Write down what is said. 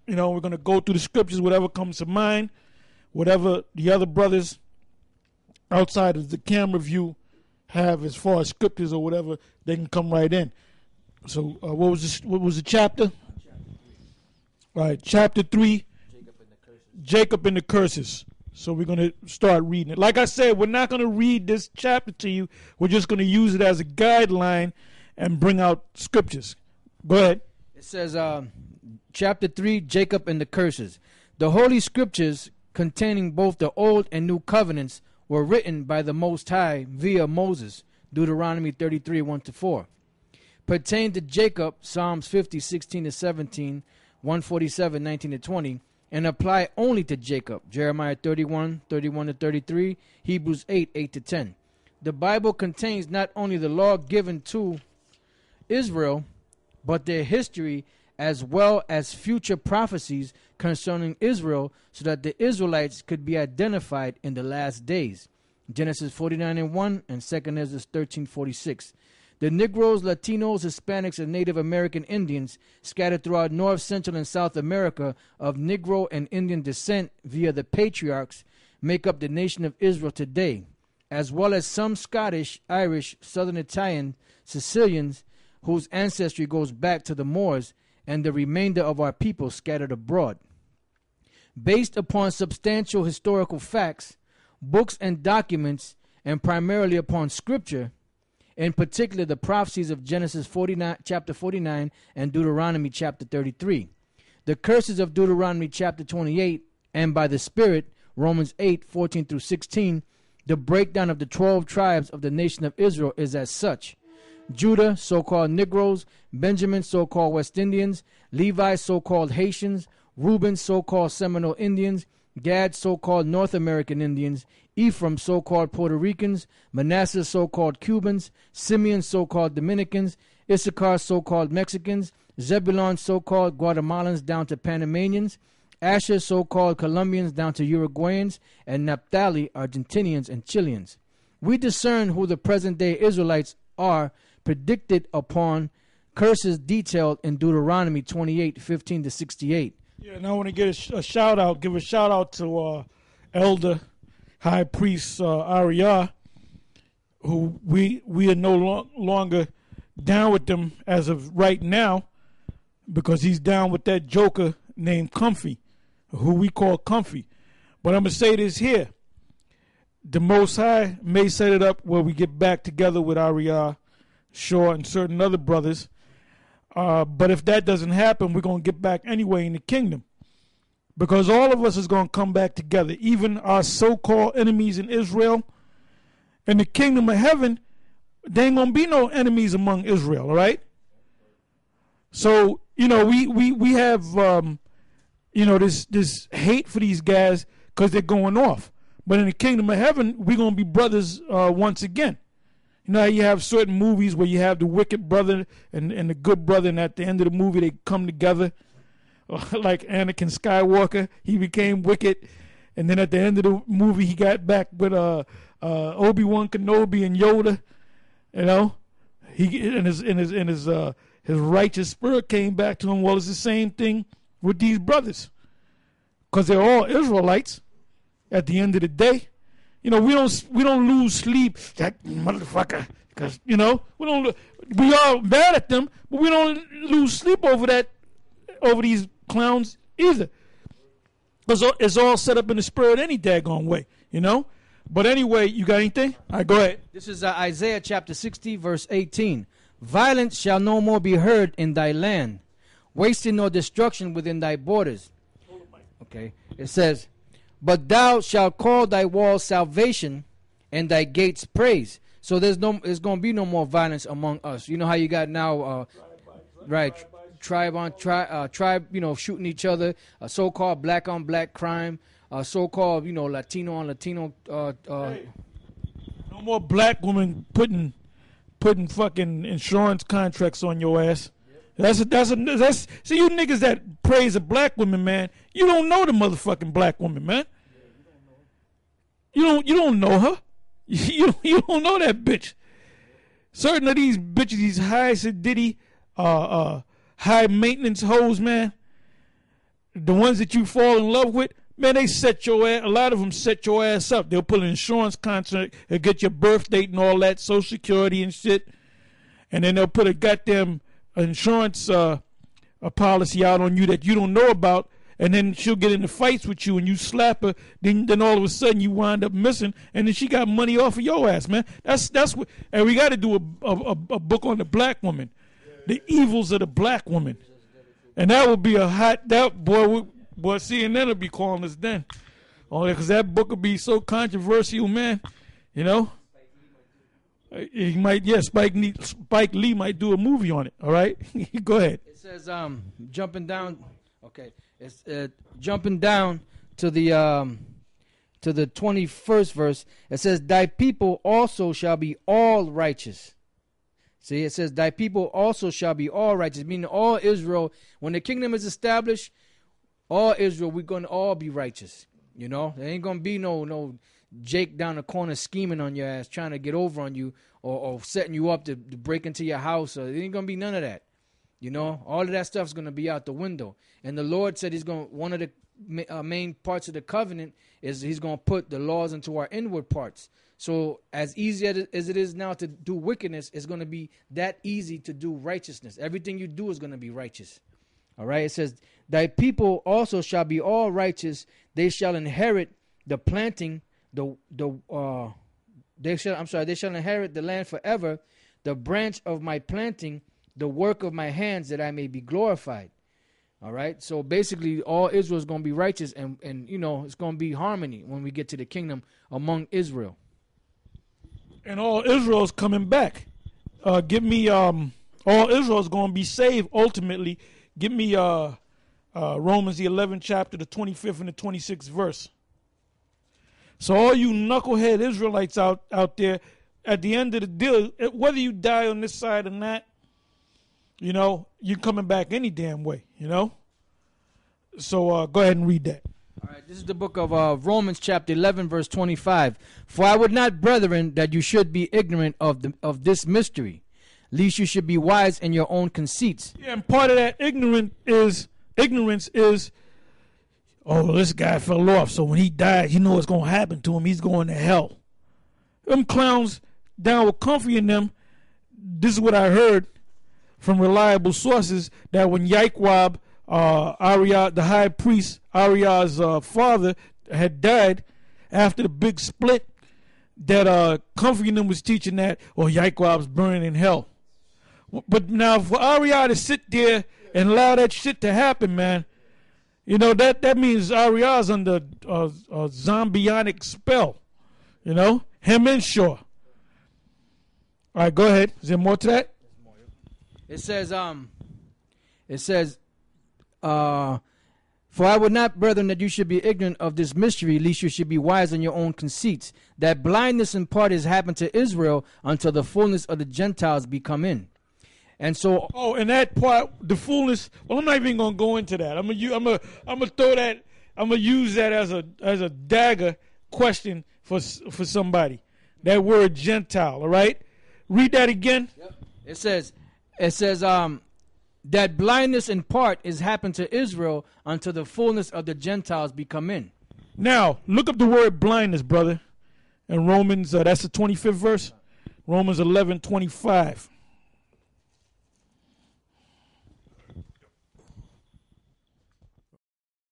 we're going to go through the scriptures, whatever comes to mind, whatever the other brothers outside of the camera view have as far as scriptures or whatever, they can come right in. So what was the chapter? All right, chapter 3, Jacob and the curses. So we're going to start reading it. Like I said, we're not going to read this chapter to you. We're just going to use it as a guideline and bring out scriptures. Go ahead. It says, chapter 3, Jacob and the curses. The Holy Scriptures containing both the Old and New Covenants were written by the Most High via Moses, Deuteronomy 33, 1-4. Pertain to Jacob, Psalms 50, 16-17, 147, 19-20, and apply only to Jacob, Jeremiah 31, 31-33, Hebrews 8, 8-10. The Bible contains not only the law given to Israel, but their history as well as future prophecies concerning Israel, so that the Israelites could be identified in the last days. Genesis 49:1 and 2 Ezra 13:46. The Negroes, Latinos, Hispanics, and Native American Indians scattered throughout North, Central, and South America of Negro and Indian descent via the patriarchs make up the nation of Israel today, as well as some Scottish, Irish, Southern Italian, Sicilians, whose ancestry goes back to the Moors, and the remainder of our people scattered abroad. Based upon substantial historical facts, books and documents, and primarily upon scripture, in particular the prophecies of Genesis 49, chapter 49 and Deuteronomy chapter 33, the curses of Deuteronomy chapter 28, and by the Spirit, Romans 8, 14-16, the breakdown of the 12 tribes of the nation of Israel is as such: Judah, so-called Negroes; Benjamin, so-called West Indians; Levi, so-called Haitians; Reuben, so-called Seminole Indians; Gad, so-called North American Indians; Ephraim, so-called Puerto Ricans; Manasseh, so-called Cubans; Simeon, so-called Dominicans; Issachar, so-called Mexicans; Zebulon, so-called Guatemalans down to Panamanians; Asher, so-called Colombians down to Uruguayans; and Naphtali, Argentinians and Chileans. We discern who the present-day Israelites are, predicted upon curses detailed in Deuteronomy 28, 15-68. Yeah, and I want to give a shout out to Elder High Priest Ariah, who we are no longer down with them as of right now, because he's down with that joker named Comfy, who we call Comfy. But I'm going to say this here. The Most High may set it up where we get back together with Ariah Shaw and certain other brothers. But if that doesn't happen, we're going to get back anyway in the kingdom. Because all of us is going to come back together. Even our so-called enemies in Israel. In the kingdom of heaven, there ain't going to be no enemies among Israel, all right? So, we have, this hate for these guys because they're going off. But in the kingdom of heaven, we're going to be brothers once again. You know how you have certain movies where you have the wicked brother and the good brother, and at the end of the movie they come together. Like Anakin Skywalker, he became wicked, and then at the end of the movie he got back with Obi-Wan Kenobi and Yoda. His righteous spirit came back to him. Well, it's the same thing with these brothers, because they're all Israelites. At the end of the day, we don't lose sleep, that motherfucker, because we are mad at them, but we don't lose sleep over these clowns either, because it's all set up in the spirit any daggone way, But anyway, you got anything? All right, go ahead. This is Isaiah chapter 60, verse 18. Violence shall no more be heard in thy land, wasting nor destruction within thy borders. Okay, it says, but thou shalt call thy walls salvation and thy gates praise. So there's going to be no more violence among us. You know how you got now, tribe on tribe, shooting each other, so-called black on black crime, so-called, Latino on Latino. Hey, no more black women putting fucking insurance contracts on your ass. That's see, you niggas that praise a black woman, man, you don't know the motherfucking black woman, man. You don't know her. You don't know that bitch. Certain of these bitches, these high sedity, high maintenance hoes, man, the ones that you fall in love with, man, they set your ass, a lot of them set your ass up. They'll put an insurance contract and get your birth date and all that, Social Security and shit. And then they'll put a goddamn insurance a policy out on you that you don't know about. And then she'll get into fights with you and you slap her. Then all of a sudden you wind up missing. And then she got money off of your ass, man. That's what. And we got to do a book on the black woman, the evils of the black woman. And that would be a hot, that boy, CNN will be calling us then. Only because that book would be so controversial, man. You know? He might, Spike Lee might do a movie on it, all right? Go ahead. It says, jumping down, okay. It's jumping down to the 21st verse. It says, thy people also shall be all righteous. See, it says, thy people also shall be all righteous, meaning all Israel. When the kingdom is established, all Israel, we're going to all be righteous. You know, there ain't going to be no Jake down the corner scheming on your ass, trying to get over on you or setting you up to break into your house. There ain't going to be none of that. You know, all of that stuff's going to be out the window. And the Lord said he's going, one of the main parts of the covenant is he's going to put the laws into our inward parts. So as easy as it is now to do wickedness, it's going to be that easy to do righteousness. Everything you do is going to be righteous. All right. It says, thy people also shall be all righteous. They shall inherit the planting, they shall inherit the land forever, the branch of my planting, the work of my hands, that I may be glorified. All right. So basically all Israel is going to be righteous, and you know, it's going to be harmony when we get to the kingdom among Israel. And all Israel is coming back. Give me all Israel is going to be saved ultimately. Give me Romans the 11th chapter, the 25th and the 26th verse. So all you knucklehead Israelites out there, at the end of the deal, whether you die on this side or not, you know, you're coming back any damn way, you know. So go ahead and read that. All right, this is the book of Romans chapter 11, verse 25. For I would not, brethren, that you should be ignorant of this mystery, lest you should be wise in your own conceits. Yeah, and part of that ignorance is, oh, this guy fell off, so when he dies, you know what's going to happen to him. He's going to hell. Them clowns down with Comfy and them, this is what I heard from reliable sources, that when Yaikwab, Ariah, the high priest, Ariah's father, had died after the big split, that Comfy and them was teaching that, or Yaikwab's burning in hell. But now for Ariah to sit there and allow that shit to happen, man, you know, that means Ariah's under a zombionic spell. You know, him and Shaw. All right, go ahead. Is there more to that? It says, for I would not, brethren, that you should be ignorant of this mystery, lest you should be wise in your own conceits, that blindness in part has happened to Israel until the fullness of the Gentiles be come in. And so, and that part, the fullness. Well, I'm not even gonna go into that. I'm gonna throw that. I'm gonna use that as a dagger question for somebody. That word Gentile. All right, read that again. Yep. It says, that blindness in part is happened to Israel until the fullness of the Gentiles be come in. Now look up the word blindness, brother, in Romans. That's the 25th verse. Romans 11:25.